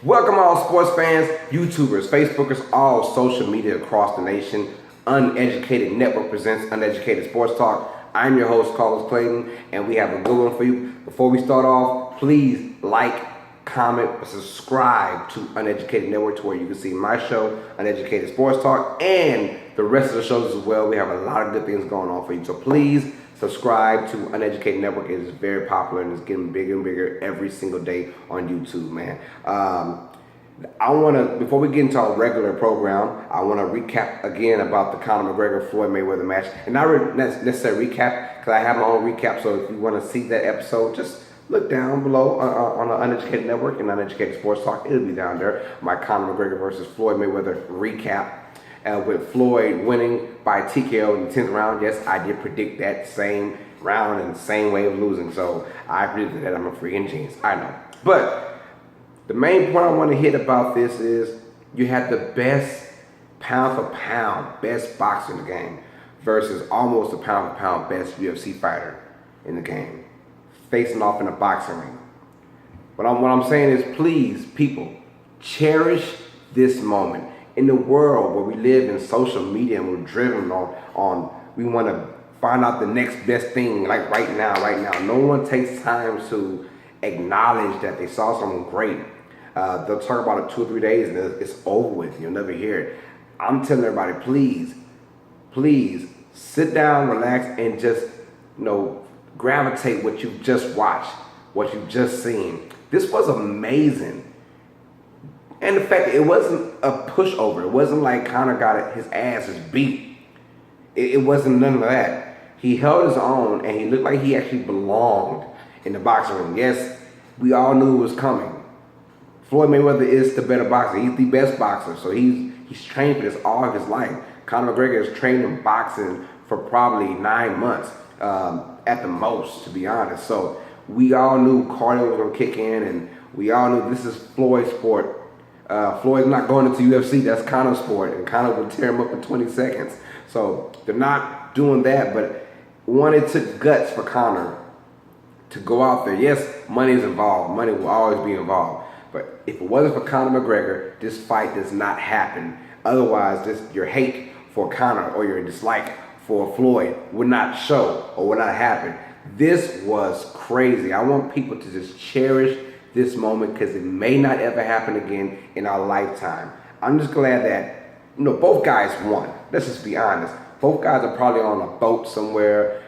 Welcome all sports fans, YouTubers, Facebookers, all social media across the nation. Uneducated Network presents Uneducated Sports Talk. I'm your host, Carlos Clayton, and we have a good one for you. Before we start off, please like, comment, subscribe to Uneducated Network to where you can see my show, Uneducated Sports Talk, and the rest of the shows as well. We have a lot of good things going on for you. So please subscribe to Uneducated Network. It is very popular and it's getting bigger and bigger every single day on YouTube, man. Before we get into our regular program, I want to recap again about the Conor McGregor-Floyd Mayweather match. And not necessarily recap, because I have my own recap, so if you want to see that episode, just look down below on the Uneducated Network and Uneducated Sports Talk. It'll be down there. My Conor McGregor versus Floyd Mayweather recap. With Floyd winning by TKO in the 10th round. Yes, I did predict that same round and the same way of losing. So I predicted that. I'm a freaking genius. I know. But the main point I want to hit about this is you had the best pound for pound, best boxer in the game versus almost a pound for pound best UFC fighter in the game facing off in a boxing ring. What I'm saying is, please, people, cherish this moment. In the world where we live in social media and we're driven on we want to find out the next best thing, like right now. No one takes time to acknowledge that they saw something great. They'll talk about it 2 or 3 days and it's over with. You'll never hear it. I'm telling everybody, please sit down, relax, and just gravitate what you've just watched, what you've just seen. This was amazing. And the fact that it wasn't a pushover. It wasn't like Conor got his ass beat. It wasn't none of that. He held his own and he looked like he actually belonged in the boxing ring. Yes, we all knew it was coming. Floyd Mayweather is the better boxer. He's the best boxer. So he's trained for this all of his life. Conor McGregor has trained in boxing for probably 9 months at the most, to be honest. So we all knew cardio was going to kick in and we all knew this is Floyd's sport. Floyd's not going into UFC, that's Conor's sport, and Conor would tear him up in 20 seconds. So they're not doing that, but it took guts for Conor to go out there. Yes, money is involved. Money will always be involved. But if it wasn't for Conor McGregor, this fight does not happen. Otherwise, your hate for Conor or your dislike for Floyd would not show or would not happen. This was crazy. I want people to just cherish this moment because it may not ever happen again in our lifetime. I'm just glad that both guys won. Let's just be honest. Both guys are probably on a boat somewhere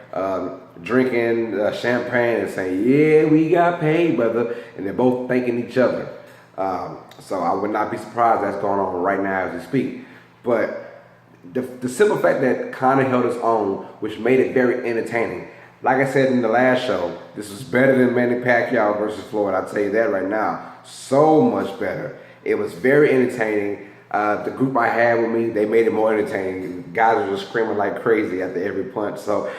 drinking champagne and saying, yeah, we got paid, brother. And they're both thanking each other. So I would not be surprised that's going on right now as we speak. But the simple fact that Conor held his own, which made it very entertaining. Like I said in the last show, this was better than Manny Pacquiao versus Floyd. I'll tell you that right now. So much better. It was very entertaining. The group I had with me, they made it more entertaining. The guys were just screaming like crazy after every punch. So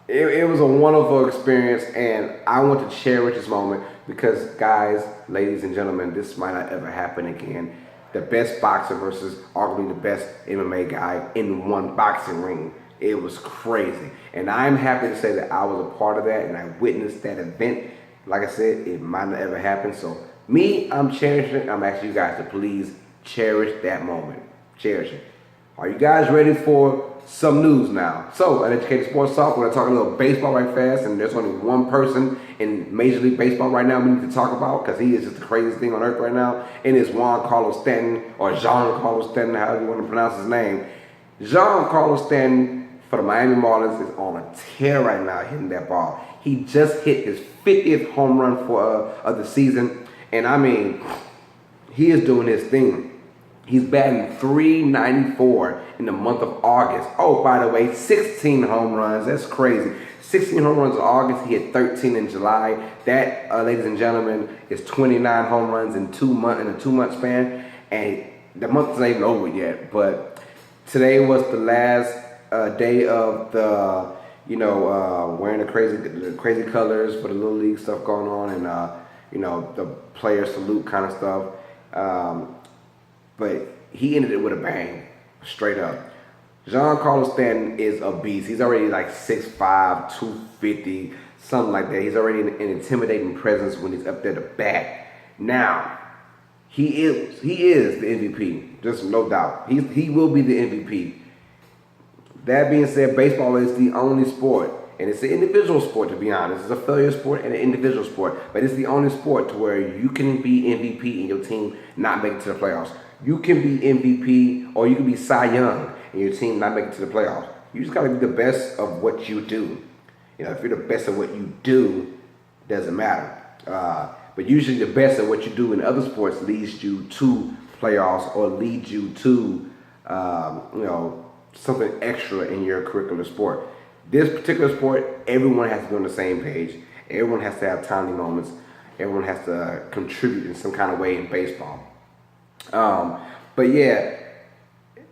it was a wonderful experience, and I want to cherish this moment because, guys, ladies and gentlemen, this might not ever happen again. The best boxer versus arguably the best MMA guy in one boxing ring. It was crazy. And I'm happy to say that I was a part of that and I witnessed that event. Like I said, it might not ever happen. So I'm cherishing it. I'm asking you guys to please cherish that moment. Cherish it. Are you guys ready for some news now? So, Uneducated Sports Talk, we're going to talk a little baseball right fast. And there's only one person in Major League Baseball right now we need to talk about because he is just the craziest thing on earth right now. And it's Giancarlo Stanton, or Giancarlo Stanton, however you want to pronounce his name. Giancarlo Stanton for the Miami Marlins is on a tear right now hitting that ball. He just hit his 50th home run of the season. And I mean, he is doing his thing. He's batting .394 in the month of August. Oh, by the way, 16 home runs. That's crazy. 16 home runs in August. He hit 13 in July. That, ladies and gentlemen, is 29 home runs in a 2-month span. And the month is not even over yet. But today was the last day of the, wearing the crazy colors for the Little League stuff going on, and the player salute kind of stuff. But he ended it with a bang, straight up. Giancarlo Stanton is a beast. He's already like 6'5", 250, something like that. He's already an intimidating presence when he's up there to bat. Now, He is the MVP. Just no doubt. He will be the MVP. That being said, baseball is the only sport, and it's an individual sport, to be honest. It's a failure sport and an individual sport, but it's the only sport to where you can be MVP and your team not make it to the playoffs. You can be MVP or you can be Cy Young and your team not make it to the playoffs. You just gotta be the best of what you do. If you're the best of what you do, it doesn't matter. But usually the best of what you do in other sports leads you to playoffs or leads you to, something extra in your curricular sport. This particular sport, everyone has to be on the same page. Everyone has to have timely moments. Everyone has to contribute in some kind of way in baseball. But yeah,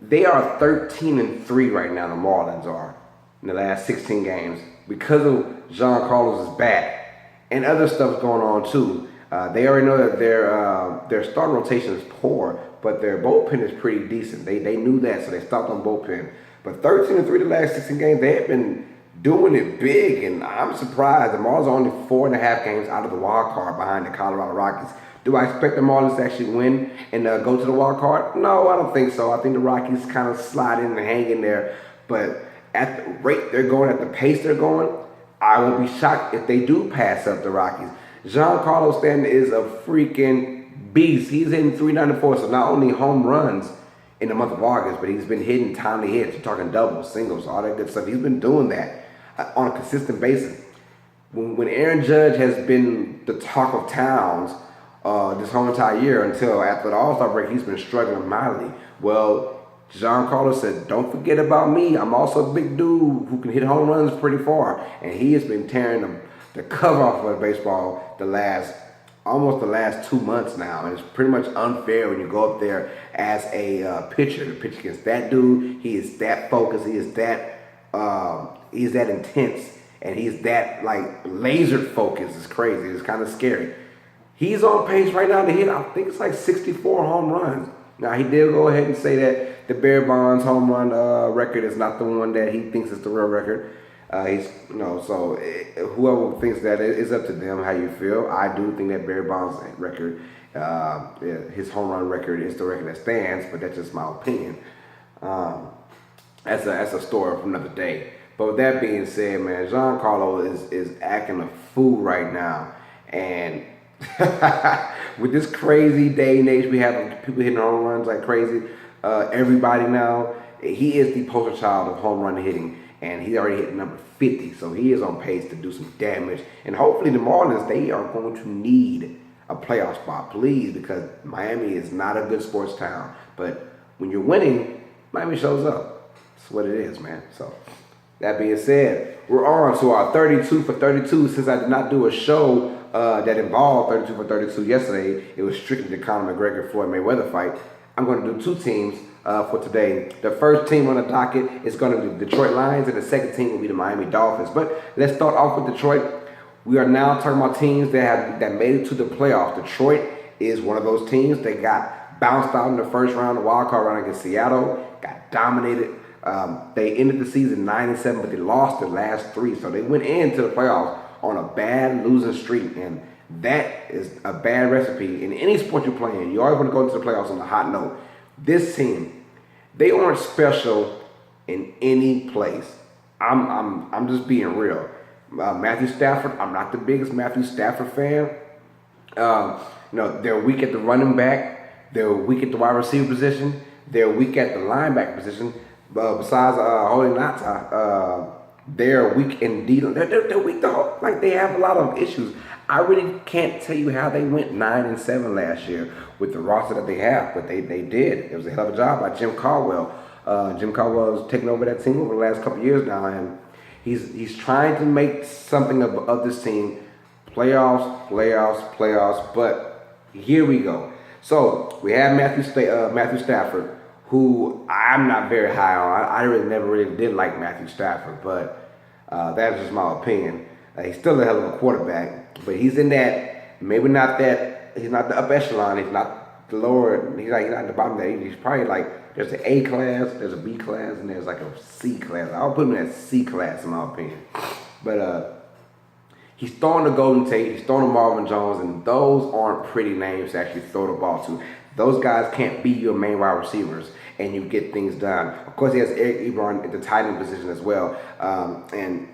they are 13-3 right now. The Marlins are in the last 16 games because of Giancarlo's bat and other stuff going on too. They already know that their starting rotation is poor, but their bullpen is pretty decent. They knew that, so they stopped on bullpen. But 13-3 the last 16 games, they have been doing it big, and I'm surprised. The Marlins are only 4.5 games out of the wild card behind the Colorado Rockies. Do I expect the Marlins to actually win and go to the wild card? No, I don't think so. I think the Rockies kind of slide in and hang in there. But at the rate they're going, at the pace they're going, I won't be shocked if they do pass up the Rockies. Giancarlo Stanton is a freaking beast. He's hitting .394, so not only home runs in the month of August, but he's been hitting timely hits. You're talking doubles, singles, all that good stuff. He's been doing that on a consistent basis. When Aaron Judge has been the talk of towns this whole entire year until after the All-Star break, he's been struggling mightily. Well, Giancarlo said, don't forget about me. I'm also a big dude who can hit home runs pretty far. And he has been tearing the cover off of baseball almost the last 2 months now. And it's pretty much unfair when you go up there as a pitcher to pitch against that dude. He is that focused. He is that intense. And he's that laser focused. It's crazy. It's kind of scary. He's on pace right now to hit, I think it's 64 home runs. Now, he did go ahead and say that the Barry Bonds home run record is not the one that he thinks is the real record. Whoever thinks that, it's up to them how you feel. I do think that Barry Bonds record, his home run record is the record that stands, but that's just my opinion. That's a story for another day. But with that being said, man, Giancarlo is acting a fool right now. And with this crazy day and age we have, people hitting home runs like crazy, everybody now, he is the poster child of home run hitting, and he already hit number 50, so he is on pace to do some damage. And hopefully the Marlins, they are going to need a playoff spot, please, because Miami is not a good sports town. But when you're winning, Miami shows up. That's what it is, man. So that being said, we're on to our 32 for 32. Since I did not do a show that involved 32 for 32 yesterday, it was strictly the Conor McGregor Floyd Mayweather fight. I'm going to do two teams for today. The first team on the docket is going to be the Detroit Lions, and the second team will be the Miami Dolphins. But let's start off with Detroit. We are now talking about teams that made it to the playoffs. Detroit is one of those teams. They got bounced out in the first round, the wild card round against Seattle, got dominated. They ended the season 9-7, but they lost the last three. So they went into the playoffs on a bad losing streak, and that is a bad recipe in any sport you're playing. You always want to go into the playoffs on a hot note. This team, they aren't special in any place. I'm just being real. Matthew Stafford, I'm not the biggest Matthew Stafford fan. They're weak at the running back. They're weak at the wide receiver position. They're weak at the linebacker position. Besides Holy Nata, they're weak indeed. They're weak though. They have a lot of issues. I really can't tell you how they went 9-7 last year with the roster that they have, but they did. It was a hell of a job by Jim Caldwell. Jim Caldwell has taken over that team over the last couple of years now, and he's trying to make something of this team. Playoffs. But here we go. So we have Matthew Stafford, who I'm not very high on. I never really did like Matthew Stafford, but that's just my opinion. He's still a hell of a quarterback, but he's in that, maybe not that, he's not the upper echelon, he's not the lower, he's not at the bottom of that. He's probably there's an A class, there's a B class, and there's a C class. I'll put him in that C class in my opinion. But He's throwing the Golden Tate, he's throwing the Marvin Jones, and those aren't pretty names to actually throw the ball to. Those guys can't be your main wide receivers, and you get things done. Of course, he has Eric Ebron at the tight end position as well, and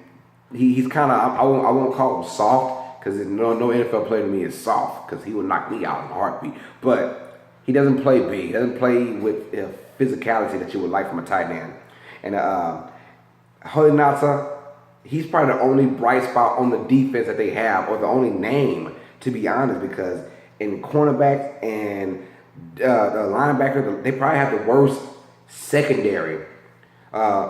he's kind of, I won't call him soft, because no NFL player to me is soft, because he will knock me out in a heartbeat. But he doesn't play big. He doesn't play with physicality that you would like from a tight end. And Holinata, he's probably the only bright spot on the defense that they have, or the only name, to be honest, because in cornerbacks and the linebacker, they probably have the worst secondary, the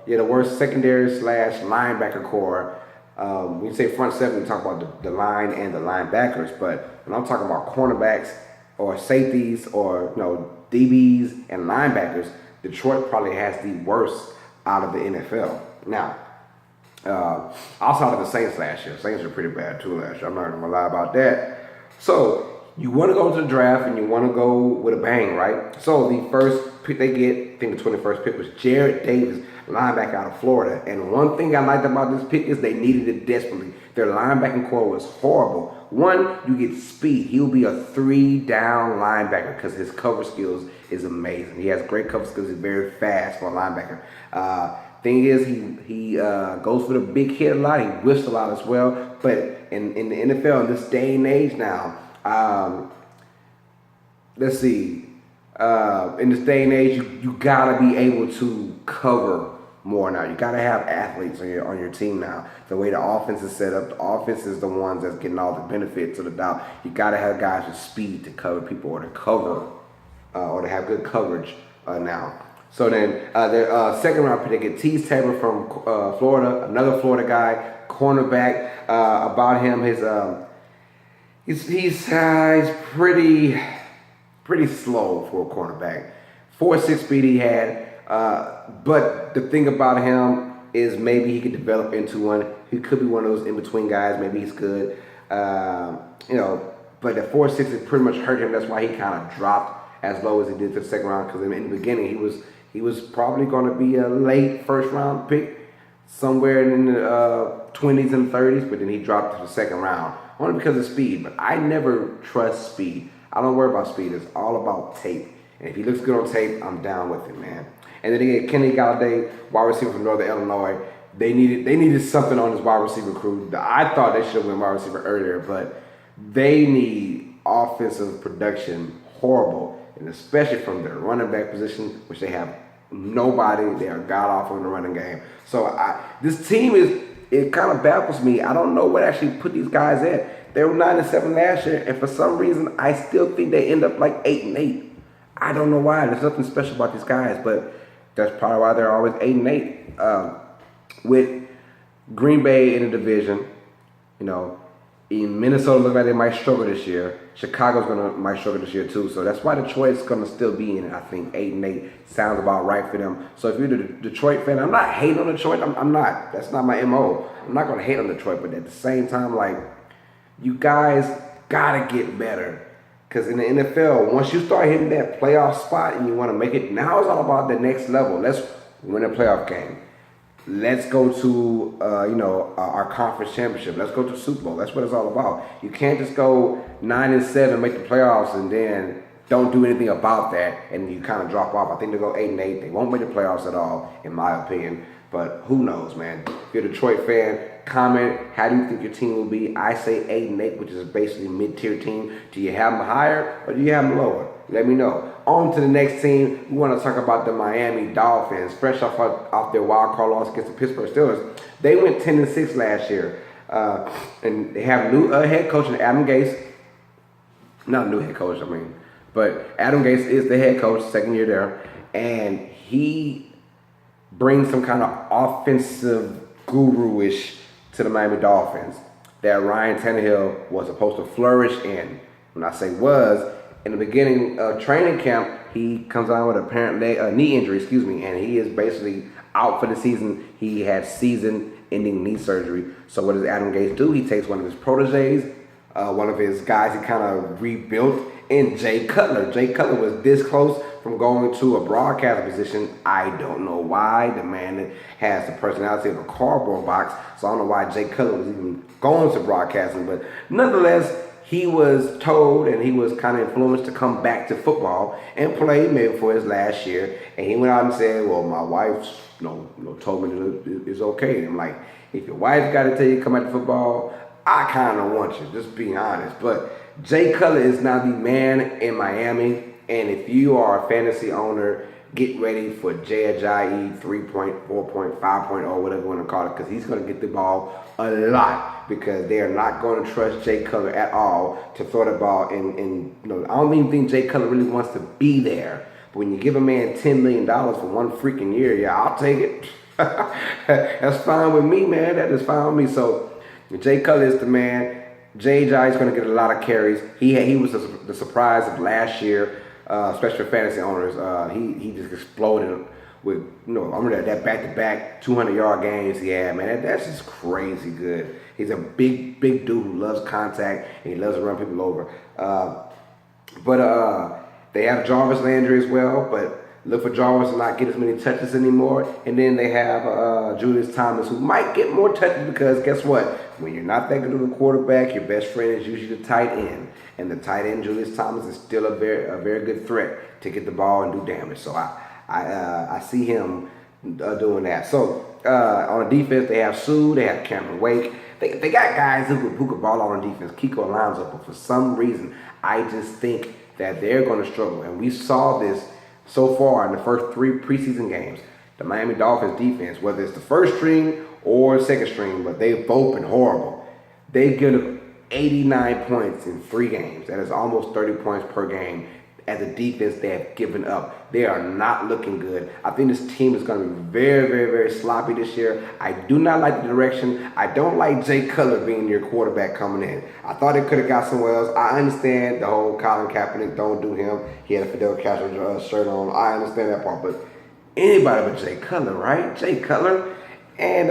worst secondary / linebacker core. When you say front seven, we talk about the line and the linebackers, but when I'm talking about cornerbacks or safeties or DBs and linebackers, Detroit probably has the worst out of the NFL. Now, outside of the Saints last year, Saints are pretty bad too last year. I'm not gonna lie about that. So you want to go to the draft and you want to go with a bang, right? So the first pick they get, I think the 21st pick, was Jarrett Davis, linebacker out of Florida. And one thing I liked about this pick is they needed it desperately. Their linebacking core was horrible. One, you get speed. He'll be a 3-down linebacker because his cover skills is amazing. He has great cover skills. He's very fast for a linebacker. Thing is, he goes for the big hit a lot. He whiffs a lot as well. But in the NFL, in this day and age now, let's see. In this day and age, you gotta be able to cover more now. You gotta have athletes on your team now. The way the offense is set up, the offense is the ones that's getting all the benefits of the doubt. You gotta have guys with speed to cover people, or to cover, or to have good coverage now. So then their second round pick, they get Tease Tabor from Florida, another Florida guy, cornerback. About him, he's pretty slow for a cornerback. 4.6 speed he had, but the thing about him is maybe he could develop into one. He could be one of those in-between guys. Maybe he's good, but the 4.6 it pretty much hurt him. That's why he kind of dropped as low as he did to the second round, because in the beginning he was probably going to be a late first round pick, somewhere in the 20s and 30s, but then he dropped to the second round, only because of speed. But I never trust speed. I don't worry about speed. It's all about tape. And if he looks good on tape, I'm down with it, man. And then they get Kenny Galladay, wide receiver from Northern Illinois. They needed something on this wide receiver crew. I thought they should have went wide receiver earlier, but they need offensive production horrible, and especially from their running back position, which they have nobody. They are god-awful in the running game. So this team it kind of baffles me. I don't know what actually put these guys at. They were 9-7 last year, and for some reason, I still think they end up like 8-8. I don't know why. There's nothing special about these guys, but that's probably why they're always 8-8. With Green Bay in the division, in Minnesota look like they might struggle this year. Chicago's might struggle this year too. So that's why Detroit's gonna still be in it. I think 8-8 sounds about right for them. So if you're the Detroit fan, I'm not hating on Detroit. I'm not. That's not my MO. I'm not gonna hate on Detroit, but at the same time, like, you guys gotta get better. Because in the NFL, once you start hitting that playoff spot and you want to make it, now it's all about the next level. Let's win a playoff game. Let's go to, our conference championship. Let's go to Super Bowl. That's what it's all about. You can't just go 9-7, make the playoffs, and then don't do anything about that, and you kind of drop off. I think they'll go 8-8. They won't make the playoffs at all, in my opinion. But who knows, man? If you're a Detroit fan, comment, how do you think your team will be? I say 8-8, which is basically a mid-tier team. Do you have them higher or do you have them lower? Let me know. On to the next team. We want to talk about the Miami Dolphins. Fresh off their wild card loss against the Pittsburgh Steelers. They went 10-6 last year. And they have a new head coach, Adam Gase. Not a new head coach, but Adam Gase is the head coach, second year there. And he brings some kind of offensive guru-ish to the Miami Dolphins that Ryan Tannehill was supposed to flourish in. When I say was, in the beginning of training camp, he comes on with apparent knee injury, and he is basically out for the season. He had season-ending knee surgery. So what does Adam Gase do? He takes one of his proteges, one of his guys he kind of rebuilt, and Jay Cutler. Jay Cutler was this close from going to a broadcast position. I don't know why. The man has the personality of a cardboard box, so I don't know why Jay Cutler was even going to broadcasting. But nonetheless, he was told and he was kind of influenced to come back to football and play maybe for his last year. And he went out and said, well, my wife told me that it's okay. And I'm like, if your wife got to tell you to come back to football, I kind of want you, just being honest. But Jay Cutler is now the man in Miami. And if you are a fantasy owner, get ready for Jay Ajayi 3.4, 5.0, whatever you want to call it, because he's going to get the ball a lot, because they are not going to trust Jay Cutler at all to throw the ball. And I don't even think Jay Cutler really wants to be there. But when you give a man $10 million for one freaking year, yeah, I'll take it. That's fine with me, man. That is fine with me. So Jay Cutler is the man. Jay Ajayi is going to get a lot of carries. He was the surprise of last year, especially for fantasy owners. He just exploded with, I remember that back-to-back 200-yard games he had, man. That's just crazy good. He's a big dude who loves contact, and he loves to run people over. But they have Jarvis Landry as well, but look for Jarvis to not get as many touches anymore. And then they have Julius Thomas, who might get more touches, because guess what? When you're not that good of a quarterback, your best friend is usually the tight end. And the tight end, Julius Thomas, is still a very good threat to get the ball and do damage. So I see him doing that. So on the defense, they have Sue, they have Cameron Wake. They got guys who could ball on defense, Kiko Alonso. But for some reason, I just think that they're going to struggle. And we saw this so far in the first 3 preseason games. The Miami Dolphins defense, whether it's the first string or second string, but they've both been horrible. They've given 89 points in 3 games. That is almost 30 points per game. As a defense, they have given up. They are not looking good. I think this team is going to be very sloppy this year. I do not like the direction. I don't like Jay Cutler being your quarterback coming in. I thought they could have got somewhere else. I understand the whole Colin Kaepernick, don't do him. He had a Fidel Castro shirt on. I understand that part. But anybody but Jay Cutler, right? Jay Cutler. And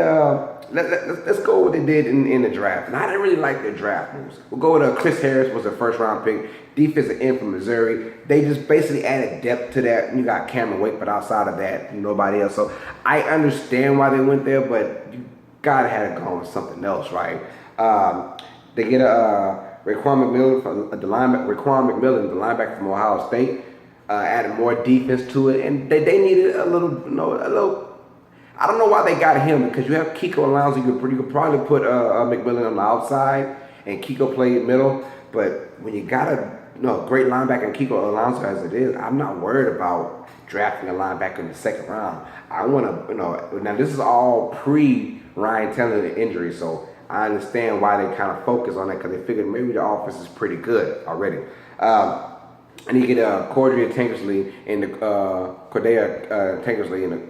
let's go with what they did in the draft. And I didn't really like their draft moves. We'll go with Chris Harris was their first round pick, defensive end from Missouri. They just basically added depth to that. You got Cameron Wake, but outside of that, nobody else. So I understand why they went there, but you gotta have it going with something else, right? They get Raekwon McMillan, the linebacker from Ohio State, added more defense to it, and they needed a little. I don't know why they got him, because you have Kiko Alonso. You could probably put McMillan on the outside and Kiko play middle. But when you got a great linebacker and Kiko Alonso as it is, I'm not worried about drafting a linebacker in the second round. I want to, now this is all pre-Ryan Tannehill injury, so I understand why they kind of focus on that, because they figured maybe the offense is pretty good already. And you get Cordrea Tankersley and a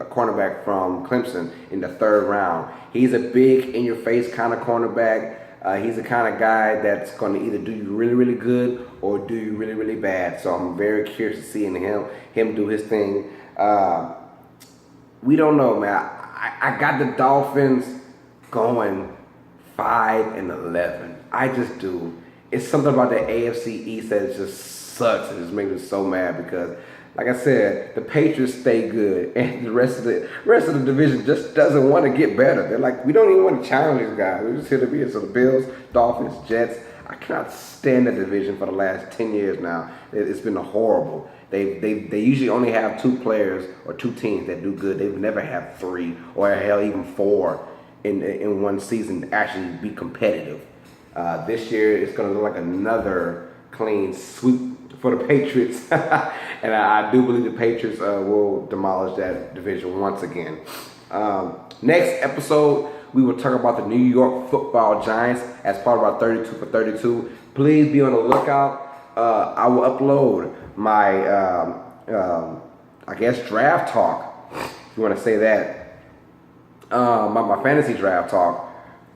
cornerback from Clemson in the 3rd round. He's a big, in-your-face kind of cornerback. He's the kind of guy that's going to either do you really good or do you really bad. So I'm very curious to see him do his thing. We don't know, man. I got the Dolphins going 5-11. I just do. It's something about the AFC East that is just sucks, and it just makes me so mad, because like I said, the Patriots stay good, and the rest of the division just doesn't want to get better. They're like, we don't even want to challenge these guys. We're just here to be. So the Bills, Dolphins, Jets. I cannot stand that division for the last 10 years now. It's been horrible. They usually only have 2 players or 2 teams that do good. They've never had 3 or hell even 4 in one season to actually be competitive. This year it's going to look like another clean sweep for the Patriots, and I do believe the Patriots will demolish that division once again. Next episode, we will talk about the New York Football Giants as part of our 32 for 32. Please be on the lookout. I will upload my, draft talk, if you want to say that. My fantasy draft talk.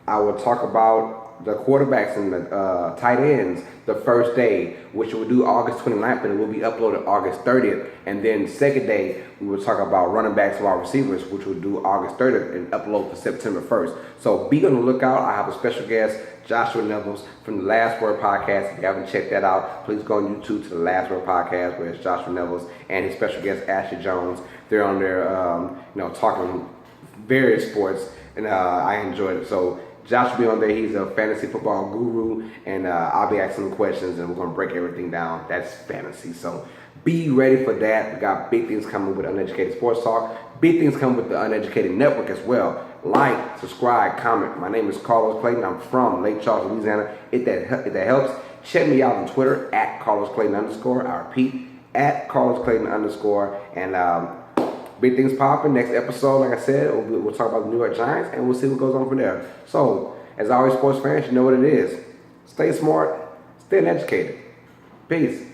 I will talk about the quarterbacks and the tight ends the first day, which we'll do August 29th, but it will be uploaded August 30th. And then second day, we will talk about running backs and wide receivers, which we'll do August 30th and upload for September 1st. So be on the lookout. I have a special guest, Joshua Nevels from the Last Word Podcast. If you haven't checked that out, please go on YouTube to the Last Word Podcast, where it's Joshua Nevels and his special guest, Ashley Jones. They're on there, talking various sports, and I enjoyed it. So Josh will be on there. He's a fantasy football guru, and I'll be asking him questions, and we're going to break everything down. That's fantasy. So be ready for that. We got big things coming with Uneducated Sports Talk. Big things coming with the Uneducated Network as well. Like, subscribe, comment. My name is Carlos Clayton. I'm from Lake Charles, Louisiana. If that helps, check me out on Twitter at Carlos Clayton _ I repeat, at Carlos Clayton _ and big things popping. Next episode, like I said, we'll talk about the New York Giants, and we'll see what goes on from there. So, as always, sports fans, you know what it is. Stay smart, stay educated. Peace.